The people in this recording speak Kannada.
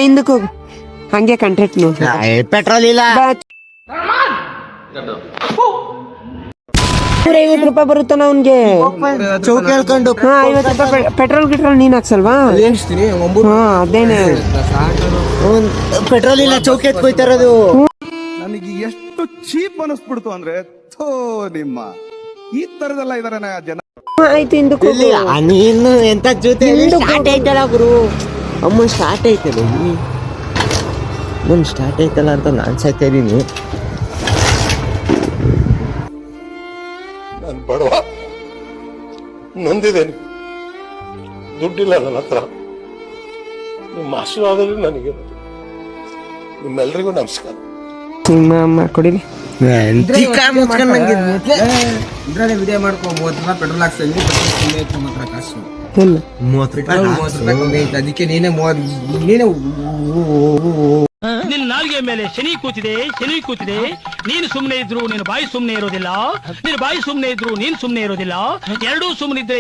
ಹಿಂದಕ್ಕೆ ಹೋಗು ಹಂಗೆ ಕಂಟೆಂಟ್ ನೋಡಿ. ಪೆಟ್ರೋಲ್ ಇಲ್ಲ. 150 ರೂಪಾಯಿ ಬರುತ್ತಾನ ಅವ್ನ್ಗೆ. ಚೌಕ ಹೇಳ್ಕೊಂಡು 50 ರೂಪಾಯಿ ಪೆಟ್ರೋಲ್ ಗಿಟ್ರೋಲ್ ನೀನ್ ಹಾಕ್ಸಲ್ವಾ? ಅದೇನೆ ಪೆಟ್ರೋಲ್ ಇಲ್ಲ ಚೌಕ ಎತ್ಕೊಯ್ತಾರದು. ನನಗೆ ಎಷ್ಟು ಚೀಪ್ ಅನಿಸ್ಬಿಡ್ತು ಅಂದ್ರೆ ನಿಮ್ಮ ಈ ತರದೆಲ್ಲ ಇದಾರೆ ಜನ. ಆಯ್ತು ಹಿಂದಕ್ಕೆ ನೀನು ಎಂತ ಜೊತೆ ಸ್ಟಾರ್ಟ್ ಐತಲ್ಲ ಗುರು. ಅಮ್ಮ ಸ್ಟಾರ್ಟ್ ಐತಲ್ಲ ಸ್ಟಾರ್ಟ್ ಐತಲ್ಲ ಅಂತ ನಾನ್ ಸಾಯ್ತಾ ಇದೀನಿ. ನಾನು ಬಡವ ನೊಂದಿದ್ದೇನೆ, ದುಡ್ಡಿಲ್ಲ ನನ್ನ ಹತ್ರ. ನಿಮ್ಮ ಆಶೀರ್ವಾದಗಳು ನನಗೆ. ನಿಮ್ಮೆಲ್ಲರಿಗೂ ನಮಸ್ಕಾರ. ನಿಮ್ಮ ಅಮ್ಮ ಕೊಡಿಲಿ. ಇದ್ರಲ್ಲಿ ವಿಡಿಯೋ ಮಾಡ್ಕೊ 30 ರೂಪಾಯಿ ಪೆಟ್ರೋಲ್ ಹಾಕ್ಸ್ತೀನಿ. ಪೆಟ್ರೋಲ್ ಮಾತ್ರ ಕಾಸು ಇಲ್ಲ 30 ರೂಪಾಯಿ ಕಮ್ಮಿ ಐತೆ. ಅದಕ್ಕೆ ನೀನೇ ನಿನ್ನ ನಾಲ್ಗೆ ಮೇಲೆ ಶನಿ ಕೂತಿದೆ. ನೀನು ಸುಮ್ಮನೆ ಇದ್ರು ನಿನ್ನ ಬಾಯಿ ಸುಮ್ಮನೆ ಇರೋದಿಲ್ಲ, ನಿನ್ನ ಬಾಯಿ ಸುಮ್ಮನೆ ಇದ್ರು ನೀನು ಸುಮ್ಮನೆ ಇರೋದಿಲ್ಲ. ಎರಡೂ ಸುಮ್ಮನಿದ್ರೆ